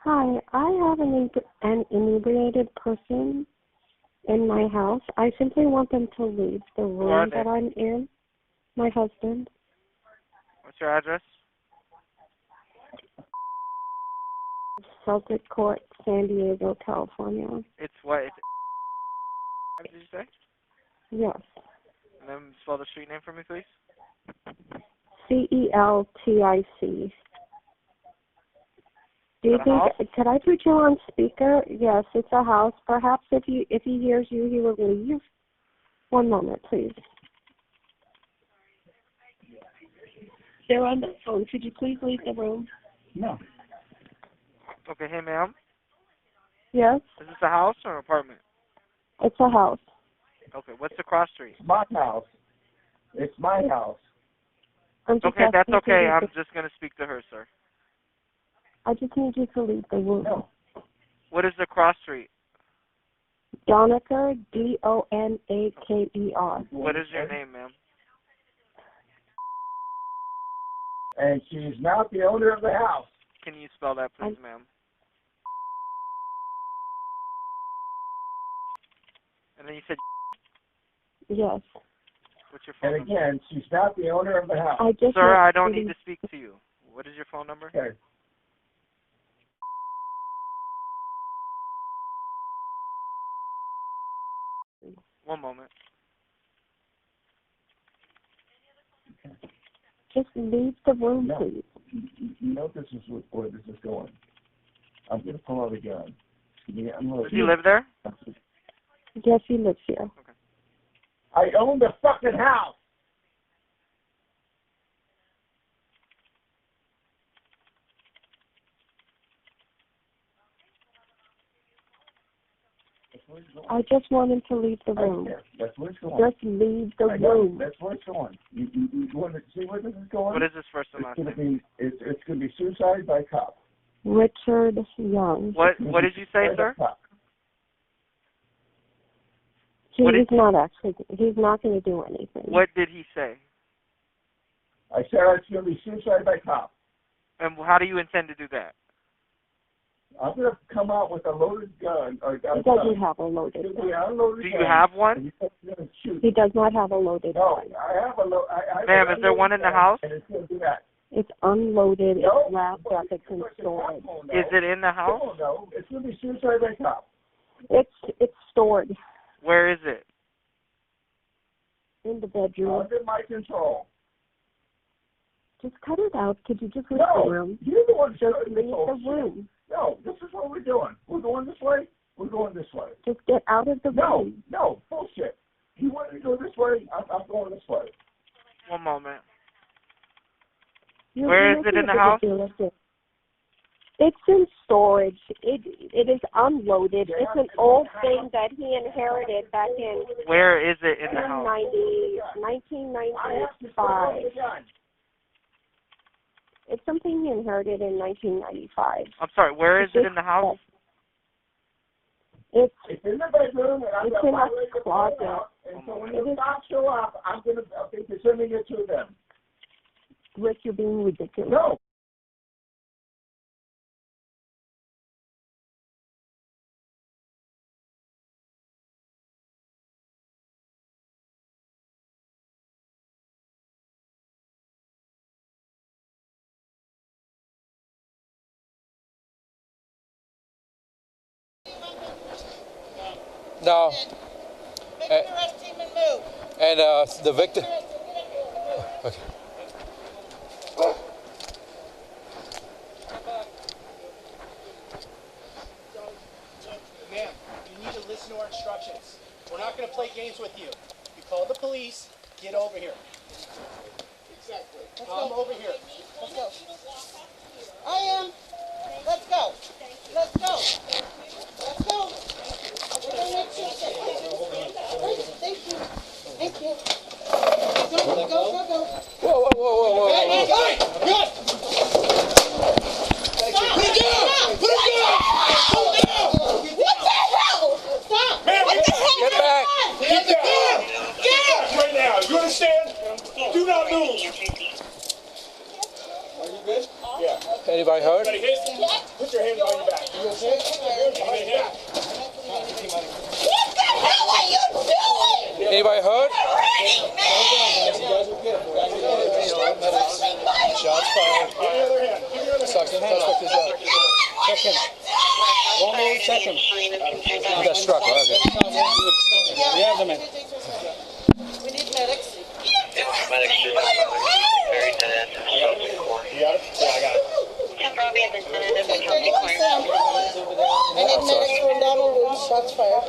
Hi, I have an inebriated person in my house. I simply want them to leave the room that I'm in. My husband. What's your address? Celtic Court, San Diego, California. It's what? What did you say? Yes. And then spell the street name for me, please. CELTIC. Do you think, could I put you on speaker? Yes, it's a house. Perhaps if he hears you, he will leave. One moment, please. They're on the phone. Could you please leave the room? No. Okay, hey, ma'am. Yes? Is this a house or an apartment? It's a house. Okay, what's the cross street? It's my house. It's my house. Okay, that's okay. I'm just going to speak to her, sir. I just need you to leave the room. No. What is the cross street? Donaker, Donaker. What is your name, ma'am? And she's not the owner of the house. Can you spell that, please, ma'am? And then you said... Yes. What's your phone And again, she's not the owner of the house. Sir, I don't need to speak to you. What is your phone number? Okay. One moment. Just leave the room, No. please. You know this is where this is going. I'm going to pull out a gun. Does he live there? Yes, he lives here. Okay. I own the fucking house. I just want him to leave the room. That's where it's going. Just leave the room. That's where it's going. You want to see where this is going? What is his first and last name? It's going to be suicide by cop. Richard Young. What did you say, sir? He's not going to do anything. What did he say? I said it's going to be suicide by cop. And how do you intend to do that? I'm going to come out with a loaded gun. He doesn't have a loaded gun. Do you have one? He does not have a loaded gun. No, I have a loaded gun. Ma'am, is there one in the house? And it's going to do that. It's unloaded. It's wrapped up. It's in storage. Is it in the house? No, it's going to be suicide by cop. It's stored. Where is it? In the bedroom. Under my control. Just cut it out. Could you just leave the room? You're the one just leave the room. No, this is what we're doing. We're going this way. We're going this way. Just get out of the room. No, bullshit. You want to go this way? I'm going this way. One moment. Where is it in the house? It's in storage. It is unloaded. It's an old thing that he inherited back in... Where is it in the house? 1995. It's something he inherited in 1995. I'm sorry, where is it in the house? It's in the bedroom, and it's in a closet. And so when the cops show up, I'm going to be sending it to them. Rick, you're being ridiculous. No. No. Arrest him and move. And the victim. Okay. Ma'am, you need to listen to our instructions. We're not going to play games with you. You call the police. Get over here. Exactly. Come over here. Let's go. I am. Let's go. Let's go. Let's go. Thank you. Thank you. Go. Whoa. Hey, good. Put it down. Put it down. What the hell? Stop. Man, what the hell? Get back. Get down. Get down. Right now. You understand? Do not move. Are you good? Yeah. Anybody hurt? Put your hand behind your back. You okay? Behind your back. What the hell are you doing? Anybody hurt? Shots fired. Give me your other hand. Give me your other hand. Suspect is out. Check him. 1 more, check him. You got struck, right? Okay. We have them in. We need medics. Medics should have carried to that. You got it? Yeah, I got it. Probably have been tentative. I need medics going down the room. Shots fired.